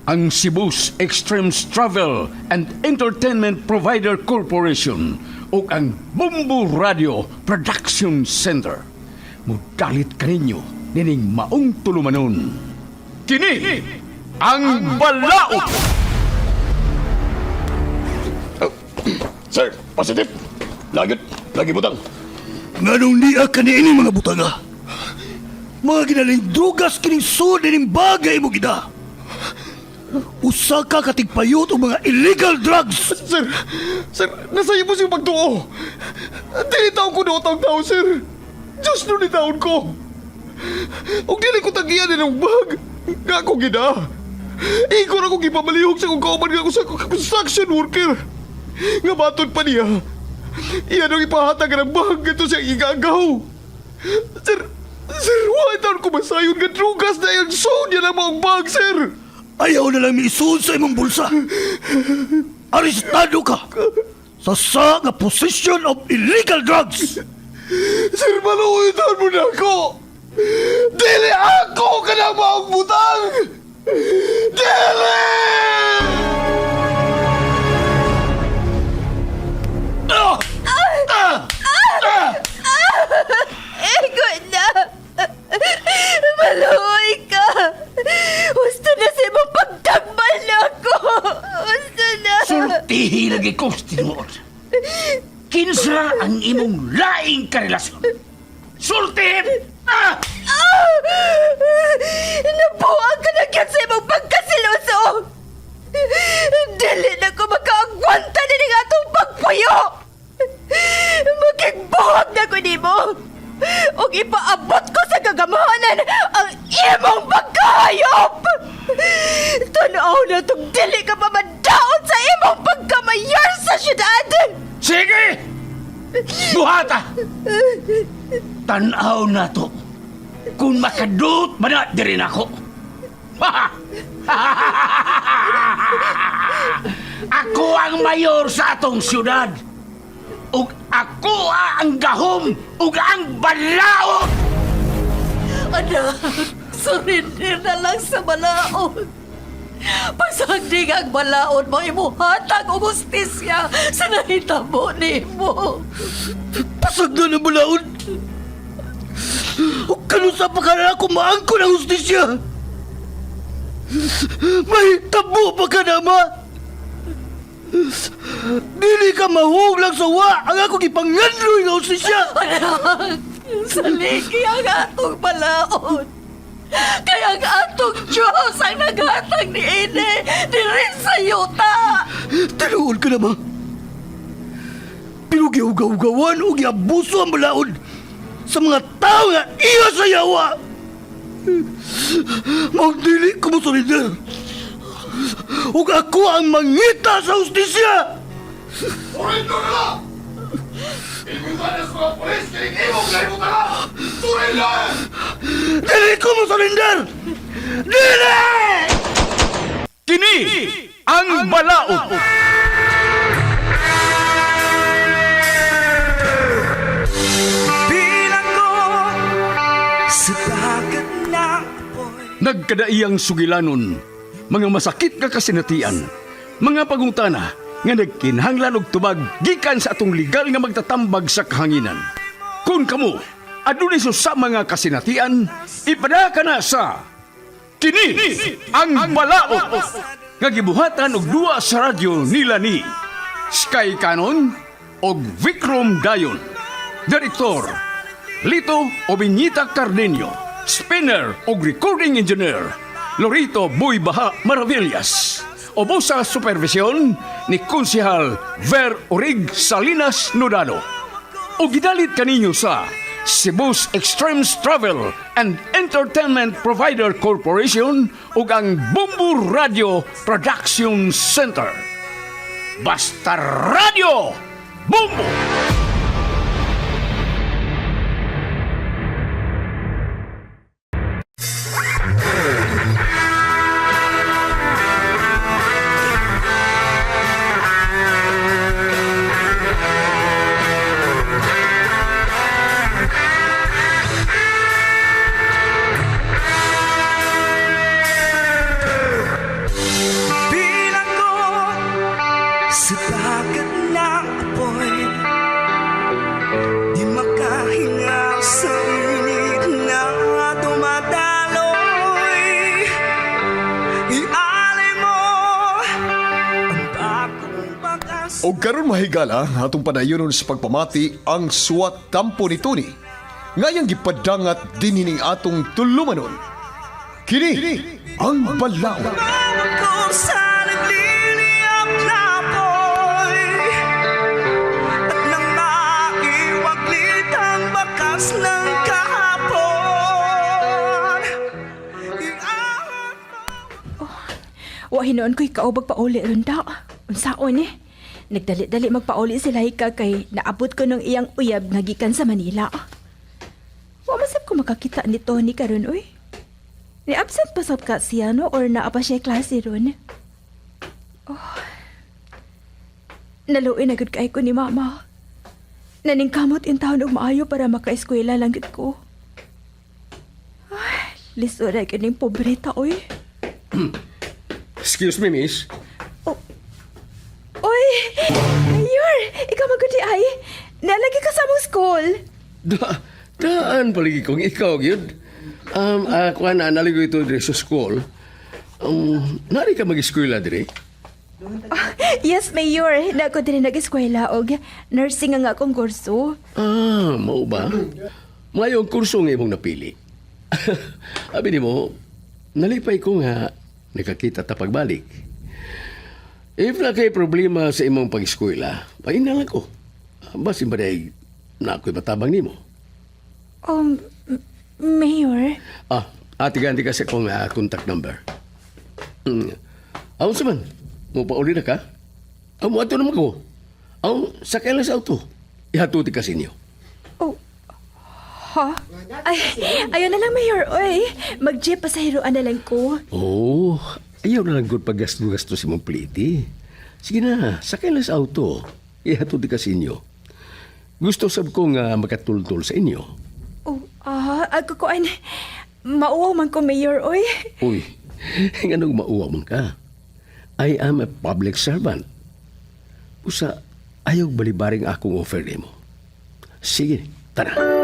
ang Cebu's Extremes Travel and Entertainment Provider Corporation o ang Bumbu Radio Production Center. Mudalit kaninyo nining maong tulumanon. Kini ang Balaod! Sir, positive. Lagi butang. Nganong niya kanini mga butaga? Mga ginaling drugas kining sud ning bagay mo gida. Usa ka katigpayot o mga illegal drugs. Sir, nasa iyo po siyang pagtuo. Dili taon ko noong tao, sir. Diyos no ni taon ko. Huwag dili ko tagiyan ng bag. Nga ako gina. Ikaw na kong ipamalihog sa kong kauman nga ako sa construction worker. Nga batod pa niya. Iyan ang ipahatag ng bag. Ito siyang igagaw. Sir, why taon ko masayon nga drugas na yan? So, niya lang mga bag, sir. Ayaw na lang miisuon sa imong bulsa. Arestado ka sa nga possession of illegal drugs. Sir, maluwitan mo na ako. Dili ako ka na maong butang. Dili! Ego na! Maluoy ka! Gusto na sa imong pagtagmal na ako! Gusto na! Sultihi lagi ko, tinuod. Kinsa ang imong laing karelasyon? Sultihin! Nabuang ka na yan sa imong pagkasiloso! Dili na ko makaagwanta na ng atong pagpuyo! Magigbuhag na ko ni mo! O ipaabot ko sa gagamahanan ang imong pagkahayop! Tanaw na itong dili ka pa madaon sa imong pagkamayor sa syudad! Sige! Buhata! Tanaw na to. Kung makadut man na din ako. Ako ang mayor sa atong syudad. Ug ako ang gahom ug ang balaod. Anak, surrender na lang sa balaod. Pasagdig ang balaod mo, imuhatag o justisya sa nahitabo ni mo. Pasagda na balaod. O kanusa pa ka na ako maangko ng justisya. May tabo pa ka na, ma. Dili ka mahuglang sa wa ang akong ipangandroy ng justisya. Anak, saligi ang atong balaod. Kaya ang atong Diyos ang naghatag ni Ine diri sa yuta. Tinuod ka na, ma. Pero giugaw-gawan o giabuso ang balaod sa mga tao nga iya sa yawa. Magdili ko mo solider. Ug ako ang mangita sa justisya. Surrender na lang! Ikumpanas mga polis, kinikimog na imo ka! Surrender! Dili ko mo solider. Dili! Kini ang Balaod. Nagkadaiyang sugilanon, mga masakit nga kasinatian, mga pagungtana nga nagkinhanglan og tubag gikan sa atong legal nga magtatambag sa kahanginan. Kung kamo adunay sa mga kasinatian, ipada ka na sa Kini ang Balaod nga gibuhatan og duwa sa radyo nila ni Sky Canon og Vikram Dayon. Direktor Lito Obiñita Cardenio. Spinner o recording engineer Lorito Boy Baha Maravillas. Obo sa supervisyon ni Konsehal Ver Orig Salinas Nodano. O gidalit kaninyo sa Cebu's Extremes Travel and Entertainment Provider Corporation ug ang Bumbu Radio Production Center. Basta Radio Bumbu! O karon mahigala atong padayonon sa pagpamati ang suwat kampo ni Tony. Ngayang gipadangat dinhining atong tulumanon. Kini ang balaw. Kung sa nagliliyap na apoy at nang maiwaglit ang bakas ng kahapon. Wa hinoon ko'y kaubag pauli ron daw. Unsaon eh? Nagdali-dali magpauli sila hika kay naabot ko nung iyang uyab nga gikan sa Manila. Wa masab ko makakita ni Tony karon oy. Ni-absent pa sab ka siya no or naa pa siya klase ron? Oh. Naluin na gud kay ko ni mama. Naningkamot in taon og maayo para maka-eskwela lang gid ko. Ay, liso na kining pobreta oy. Excuse me, miss. Oy! Mayor! Ikaw magudi ay! Nalagi ka sa mong school! Daan palagi kong ikaw, yun. Ako na naligo ito dire sa school. Nari ka mag-eskwela dire? Yes, Mayor. Nako din nag-eskwela og nursing ang akong kurso. Mao ba? Mayong kurso nga imong napili. Abi ni mo, nalipay ko nga nakakita ta pagbalik. If na kay problema sa imong pag-eskwela, painalang ko. Basin ba day na ako'y matabang nimo? Mayor? Atiganti ka sa akong contact number. Awan sa man, mo pa uli na ka? Mo ato naman ko. Sakay lang sa auto. Ihatuti ka sa inyo. Oh. Ha? Ay, ayaw na lang, Mayor. Oy, mag-jeep pasahiroan na lang ko. Oh, ayaw na lang good paggasto-gasto si mong pliti. Sige na, sakay lang sa auto. Ihatuti ka sa inyo. Gusto sab ko nga makatultol sa inyo. Oh, ako ko ay mauwaw man ko, Mayor. Oy. Uy, anong mauwa man ka? I am a public servant. Usa, ayaw balibaring akong offer mo. Sige, tara.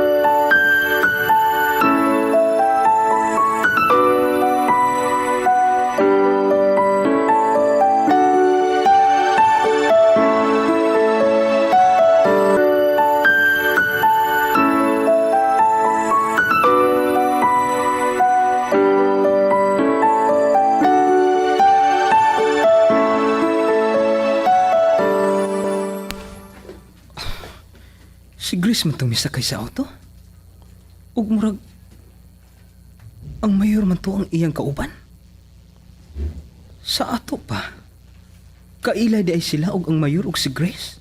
Si Grace man itong misakay sa auto? Ug murag, ang mayor man to ang iyang kauban? Sa ato pa, kailay di ay sila ug ang mayor ug si Grace?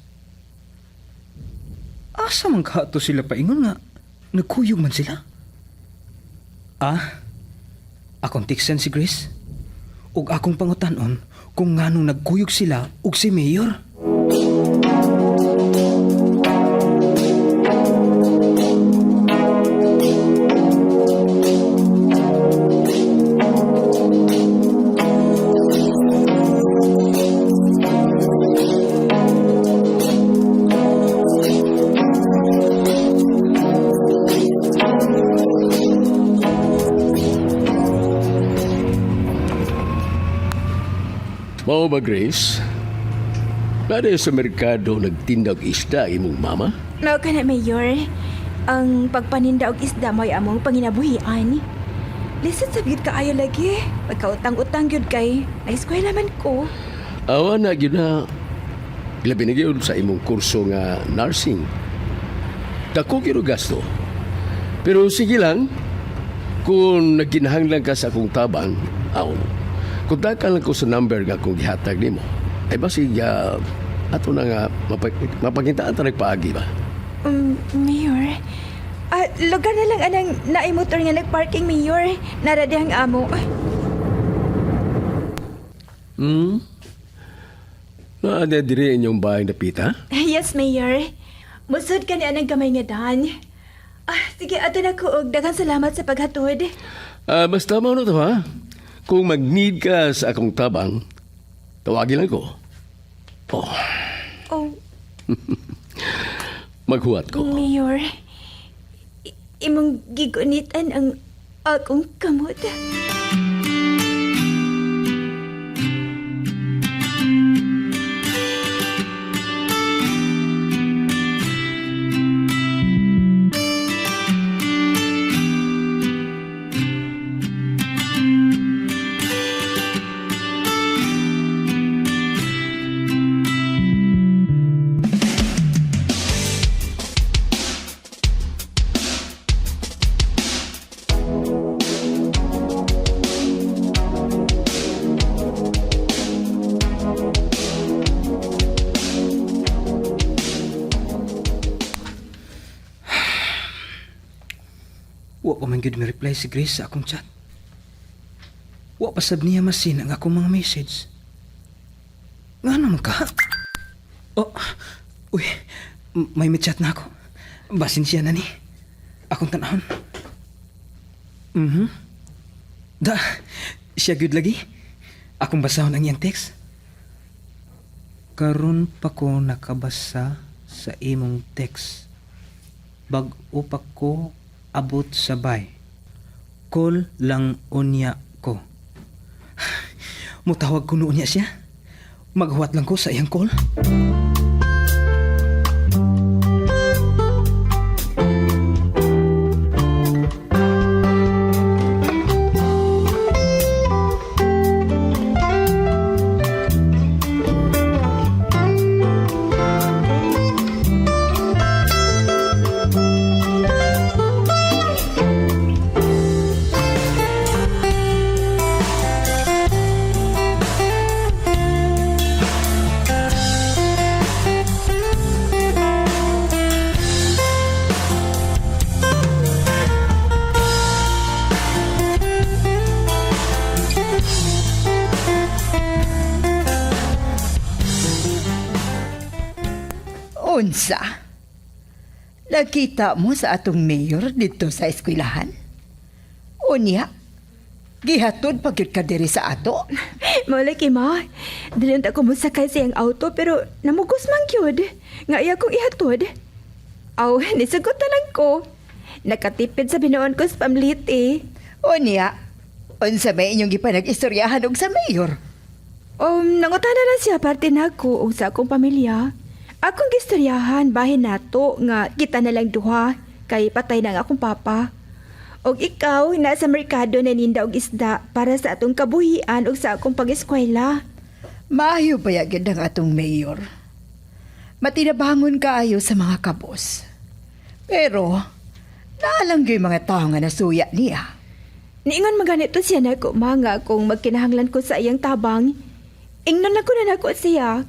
Asa man kato sila paingon nga, nagkuyog man sila? Akong tiksan si Grace, ug akong pangutanon kung nganong nagkuyog sila ug si mayor. Mao ba, Grace? Nari sa merkado nagtindag isda imong mama? Mao ka na, Mayor. Ang pagpaninda og isda mo'y among panginabuhian. Lisod sa biyod kaayo lagi. Pagkautang-utang yun kay na-eskwela man ko. Awa na yun na labi na yun sa imong kurso nga nursing. Dako kiro gasto. Pero sige lang, kung nagkinahanglan ka sa akong tabang, kontakan lang ko sa number nga kung gihatag nimo. Ay basig ato na nga mapagintaan ta nagpaagi ba? Mayor, lugar na lang anang naimotor nga nagparking, Mayor. Naradi ang amo. Naada diri inyong bahay na pita? Yes, Mayor. Musod ka ni anang gamay nga daan. Sige, ato na ko og daghang salamat sa paghatod. Basta mo na to ha. Kung mag-need ka sa akong tabang, tawagin lang ko. Oh, Maghuwat ko. Mayor, imong gigunitan ang akong kamot. lang gyud mi reply si Grace sa akong chat. Wa pa sab niya masin ang akong mga message. Nga naman ka? Oh, uy, may chat na ako. Basin siya na ni. Akong tanahon. Da, siya gyud lagi. Akong basahon ang iyang text. Karon pa ko nakabasa sa imong text. Bag-o pa ko abot sabay. Call lang unya ko. Mutawag ko noon niya siya. Maghuwat lang ko sa iyang call. Unsa? Nakita mo sa atong mayor dito sa eskwelahan? Unya, gihatod pagkit ka diri sa ato? Malay kay ma. Dili ta ko musakay sa iyang auto pero namugos man gyud. Nga iya kong ihatod. Aw, nisagot na lang ko. Nakatipid sa binuon ko sa pamlit eh. Unya, unsa may inyong gipanag-istoryahan og sa mayor? Nangutana na siya parte nako og sa akong pamilya. Akong gistoryahan bahin nato nga kita na lang duha kay patay na ang akong papa. Og ikaw nasa merkado na ninda og isda para sa atong kabuhian og sa akong pag-eskwela. Maayo ba yagid ang atong mayor? Matinabangon kaayo sa mga kabos. Pero, naalang yung mga tao nga nasuya niya. Niingon maganito siya nako mga kung magkinahanglan ko sa iyang tabang. Ingnon lang ko na nako siya.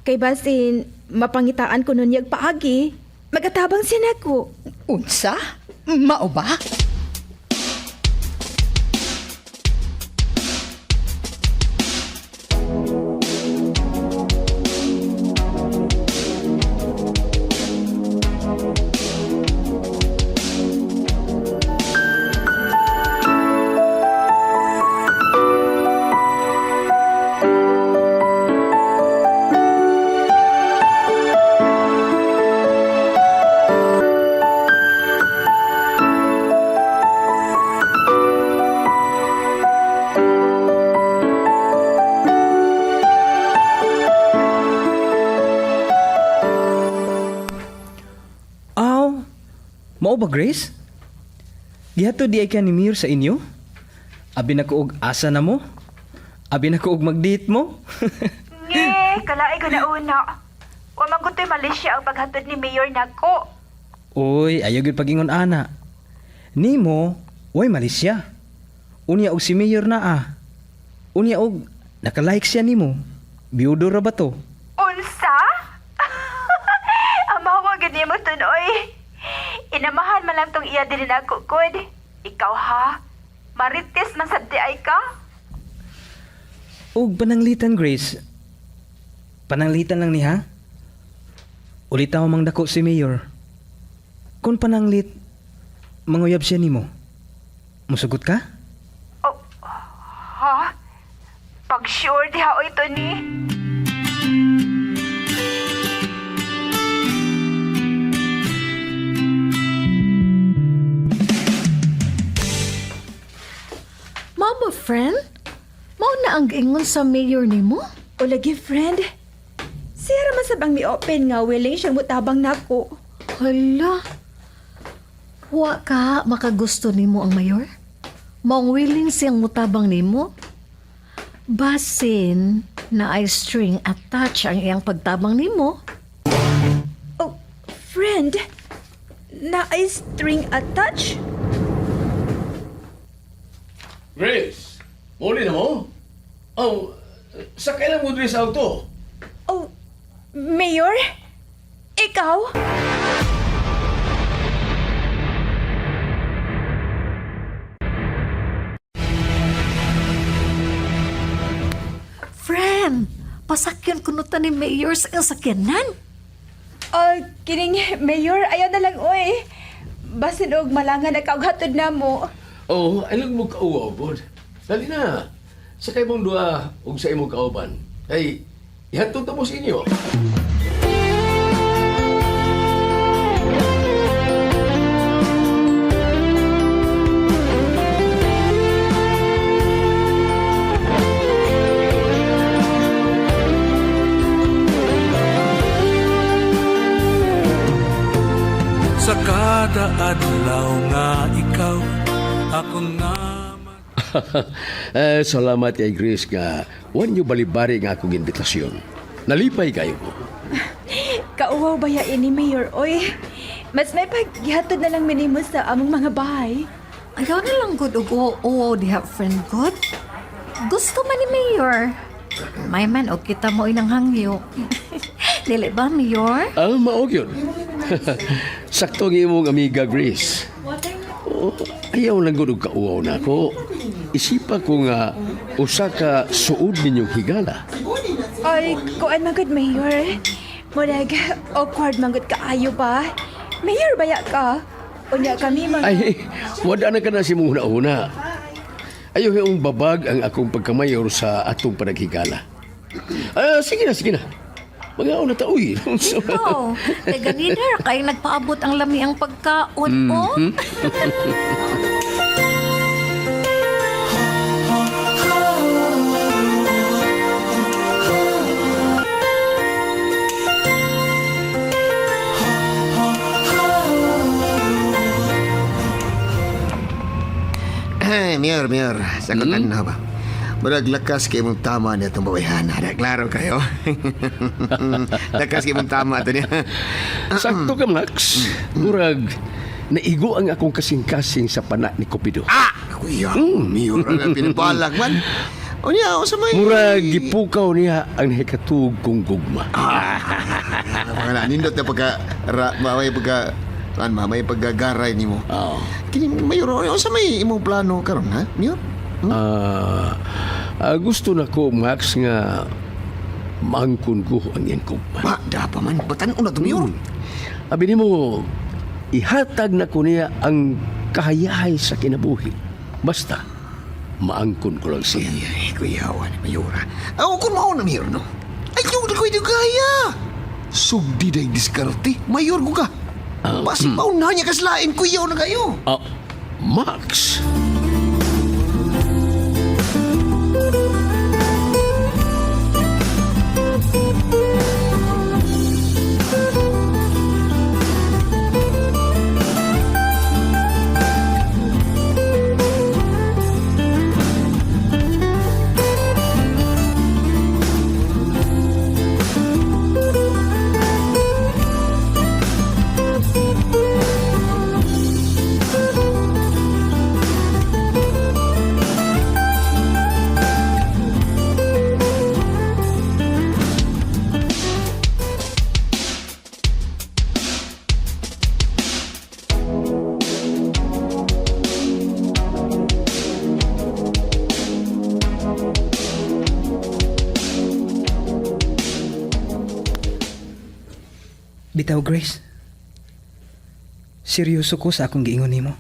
Kay basin mapangitaan ko nun yag paagi. Magatabang siya nako. Unsa? Mao ba? Mao ba, Grace? Gihato di ay ka ni Mir sa inyo? Abi na ko og asa na mo? Abi na ko og mag-date mo? Nge, kalaay ko na una. Wa man kutoy Malaysia ang paghatod ni Mayor nako. Uy, ayaw gyud pagingon ana. Nimo, way Malaysia. Unya og si Mayor na Unya og nakalike siya nimo. Biyudo ra ba to? Unsa? Amawa gid nimo tunoy. Inamahan man lang tong iya dili nako kod. Ikaw ha? Marites man sad di ay ka? Og pananglitan, Grace. Pananglitan lang ni ha? Ulitaw mang dako si Mayor. Kung pananglit, manguyab siya nimo. Musugot ka? Oh, ha? Pag sure diha o ito ni. Mama, friend? Mao na ang ingon sa mayor nimo? O lagi, friend. Siya raman sabang mi-open nga willing siyang mutabang nako. Hala. Wa ka makagusto nimo ang mayor? Maong willing siyang mutabang nimo? Basin na ay string attach ang iyang pagtabang nimo? Oh, friend. Na ay string attach? Grace, muli na mo? Oh, sakay lang mo din sa auto. Oh, Mayor? Ikaw? Jen, pasakyan kunutan ni Mayor sa sakyanan. Kining Mayor, ayaw na lang, oy. Basin og malangan na kaughatod na mo. Oh, ay lang mo kauwaw, bod. Dali na. Sakay mong dua ug sa imong kauban. Ay, ihatod ta mo sa inyo. Sa kada adlaw nga ikaw ako nga Salamat kay Grace nga wan nyo balibari nga akong imbitasyon. Nalipay kayo ko. Kauwaw ba ya ini, Mayor, oy? Mas may paghihatod na lang minimo sa among mga bahay. Ayaw na lang good og diha friend good. Gusto man ni Mayor. May man og kita mo inang hangyo. Dili ba, Mayor? Maog yun. Sakto ang imong amiga Grace. Oh, ayaw lang gud og kauwaw na ako. Isipa ko nga usa ka suod ninyong higala. Ay, kuan man gud, Mayor. Murag, awkward man gud kaayo ba? Mayor baya ka? Unya kami mga... Ay, wala na ka na si mong una. Ayaw yung babag ang akong pagkamayor sa atong panaghigala. Sige na. Mga una taoy. Oh, ganina kay nagpaabot ang lami ang pagkaon oh. Mayor, sagutan na ba? Murag lakas kay mong tama niya itong babayhan. Klaro kayo. Lakas kay mong tama ito niya. Sakto ka, Max. Murag, naigo ang akong kasing-kasing sa pana ni Cupido. Kuya, Mayor, ang pinabalag man. O niya, o sa may... Murag, gipukaw niya ang hekatug kong gugma. Mga nindot na may pagkagaray ni mo. Kini, Mayor, o sa may imong plano karon ha, Mayor? Gusto na ko, Max, nga maangkon ko ang iyang gugma. Da pa man, batan una to, Mayor. Abi ni mo, ihatag na ko niya ang kahayahay sa kinabuhi. Basta, maangkon ko lang siya. Ay, kuyawan, Mayor. Kung mao na, Mayor, no? Ay, yung na ko yung kaya. Sugdi na yung diskarte. Mayor ko ka. Basi paunahan niya kaslain, kuyaw na kayo. Max? Bitaw, Grace. Seryoso ko sa akong giingon nimo.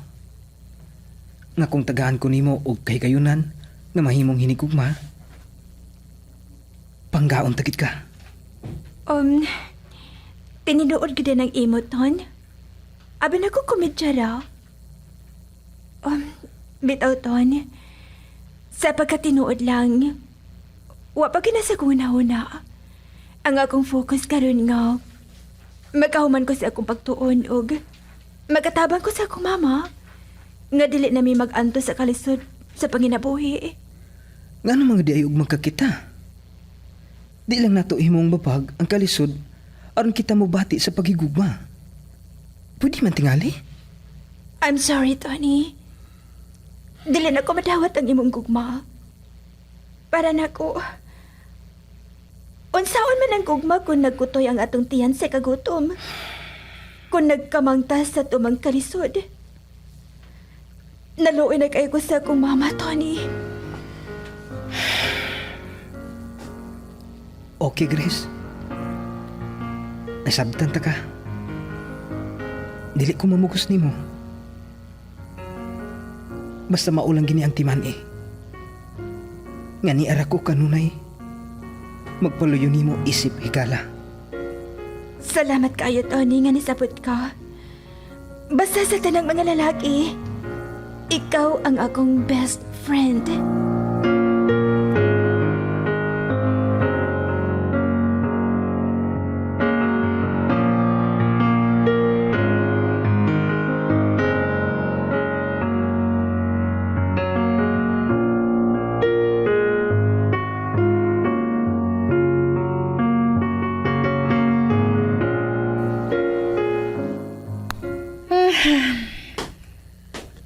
Nga kung tagaan ko nimo og kahigayunan nga mahimong hinigugma, panggaon takit ka. Tininuod ko din ang imot ton. Abi na ko komedya raw. Bitaw ton. Sa pagkatinuod lang, wa pa kinasa kong una. Ang akong focus karon nga, magkahuman ko sa akong pagtuon og magatabang ko sa akong mama nga dili na mi mag-anto sa kalisod sa panginabuhi. Ngano mga di ay ug magkakita? Di lang nato himong babag ang kalisod aron kita mo bati sa paghigugma. Pwede man tingali? I'm sorry, Tony. Dili na ko madawat ang imong gugma. Para nako, unsaon man ang gugma kung nagkutoy ang atong tiyan sa kagutom? Kung nagkamangtas sa tumang kalisod? Naluoy na kayo ko sa akong mama, Tony. Okay, Grace. Nasabtan ta ka. Dili ko mamugos nimo. Basta maulang gini ang timan eh. Nga ni ara ko kanunay. Magpaluyo nimo isip higala. Salamat kayo, Tony, nga nisabot ka. Basta sa tanang mga lalaki, ikaw ang akong best friend.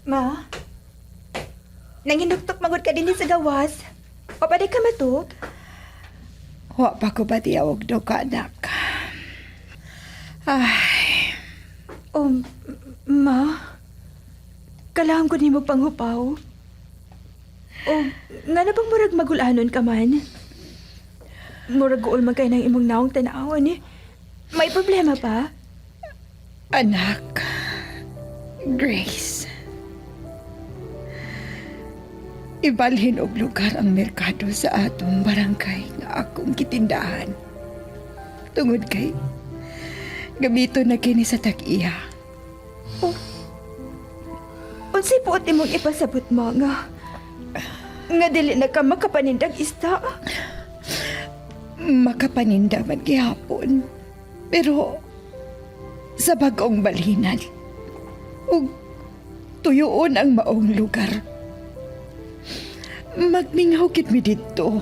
Ma, nanginuktok magod ka din sa gawas. O pa di ka matuk? Wa pa ko ba tiyawag do ka, anak? Ay, O, ma, kailangan ko ni mo panghupaw. O, nga na bang murag magulanon ka man? Murag guol man kayo ng imong naong tanawon eh. May problema pa? anak. Grace. Ibalhin og lugar ang merkado sa atong barangay nga akong gitindahan. Tungod kay gamito na kini sa tag-iya. Unsay puot imong ipasabot mo nga dili na ka makapanindag isda? Makapaninda man gihapon. Pero sa bagong balhinan ug tuyoon ang maong lugar. Magmingaw kit mi dito.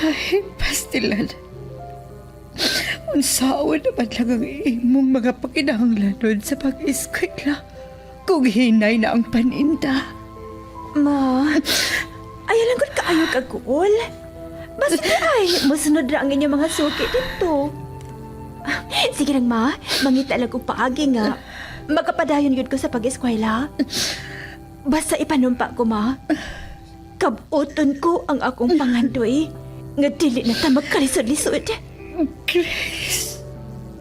Ay, pastilan. Unsaon naman lang ang imong mga pakinahanglanon sa pag-eskwela kung hinay na ang paninda. Ma, ayaw lang kung kaayo kaguol. Basta ay, musunod na ang inyong mga suki dito. Sige lang, ma. Mangita lang kong paagi nga. Makapadayon yun ko sa pag-eskwela. Basta ipanumpa ko, ma. Kabuton ko ang akong pangandoy. Nga dili na ta magkalisod-lisod. Grace,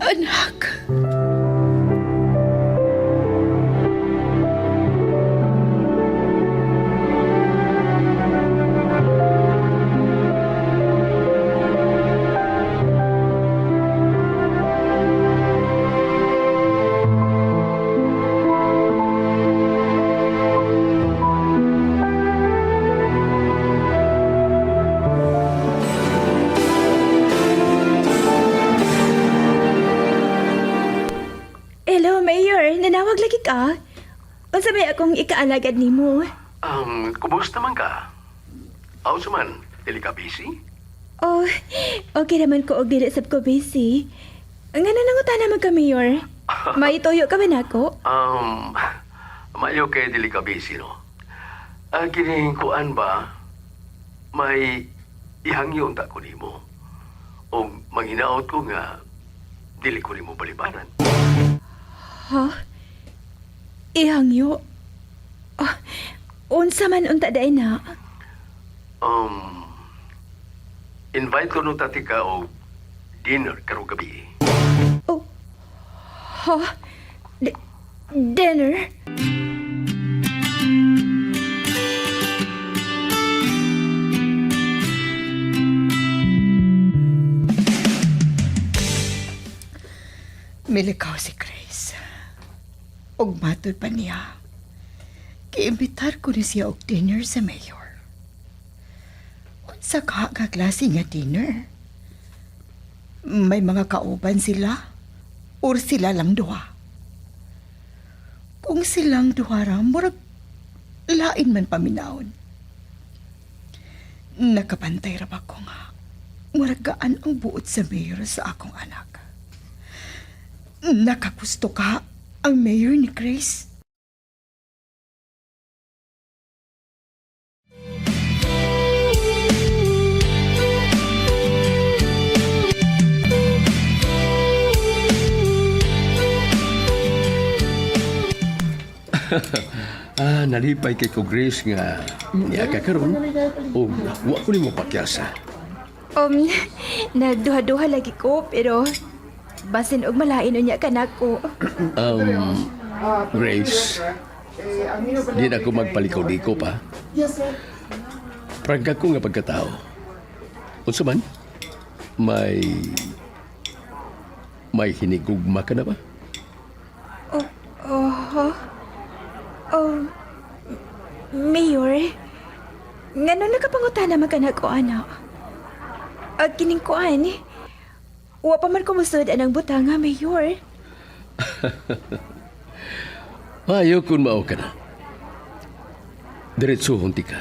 anak. Hello, Mayor. Nanawag lagi ka. Unsa may akong ikaalagad nimo? Kumusta man ka? Aw man, dili ka busy? Oh, okay naman ko og dili sab ko busy. Nga nanangutana man ka, Mayor. Maituyo ka ba nako? Mayo kay dili ka busy, no? Kining kuan ba, may ihangyon ta ko nimo. O manghinaot ko nga, dili ko nimo balibanan. Ha? Ihangyo? Unsa man unta day na? Invite ko nung tati ka o dinner karong gabi. Oh. Ha? Dinner? Milikaw si Grace. Og matod pa niya. Kiimbitar ko ni siya og dinner sa mayor. Unsa ka klase nga dinner? May mga kauban sila? Or sila lang duha? Kung silang duha ra, murag lain man paminaon. Nakapantay ra ba ko nga? Murag gaan ang buot sa mayor sa akong anak. Nakagusto ka ang mayor ni Grace? Nalipay kay ko Grace nga niya ka karon o wa ko nimo pakyasa. Nagduha-duha lagi ko, pero basin og malain unya ka na ko. Grace, di na ako magpalikaw-liko pa. Prangka ko nga pagkatao. Unsa man? May hinigugma ka na ba? Mayor, ngano nakapangutana magkana ko, ano? Kining kuan, wa pa man ko musud anang butanga, Mayor. Ayaw kung mao ka na. Diretsuhon ti ka.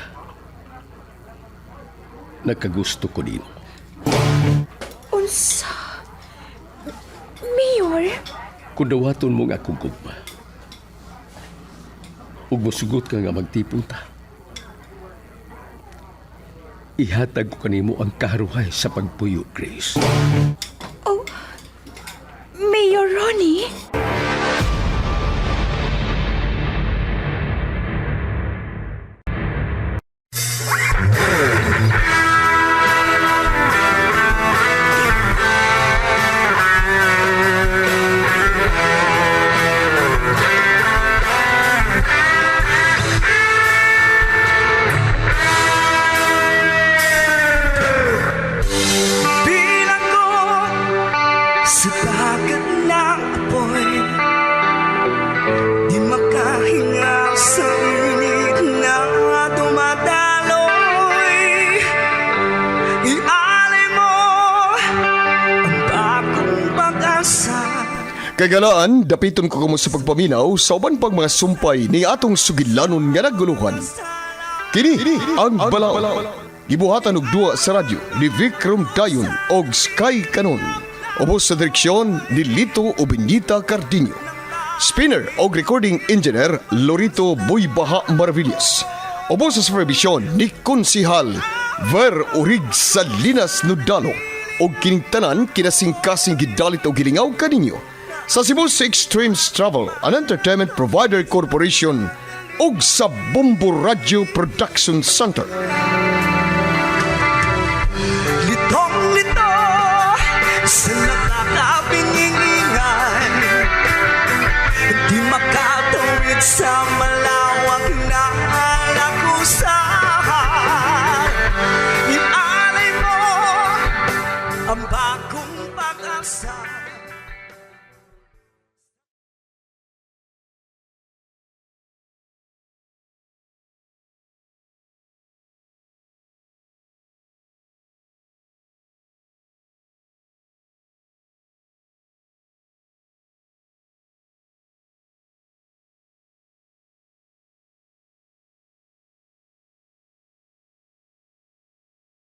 Nagkagusto ko din. Unsa? Mayor? Kung dawaton mo nga akong gugma. Ug mosugot ka nga magtipon ta. Ihatag ko kanimo ang kaharuhay sa pagpuyo, Grace. Oh, Mayor Ronnie? Bilang ko sa dagat ng apoy, di makahinga sa init na dumadaloy. Ialay mo ang bagong pag-asa. Kagalaan, dapiton ko kamo sa pagpaminaw sa uban pang mga sumpay ni atong sugilanon nga naguluhan. Kini ang Balao. Gibuhatan og duwa sa radyo ni Vikram Dayon og Sky Canon. Ubos sa direksyon ni Lito Obenita Cardiño. Spinner og recording engineer Lorito Buybaha Maravillas. Ubos sa supervision ni Konsihal Ver Urig Salinas Nudalo og kining tanan kinasing-kasing gidalit og gilingaw kaninyo sa Cebu Extremes Travel and Entertainment Provider Corporation ug sa Bombo Radio Production Center.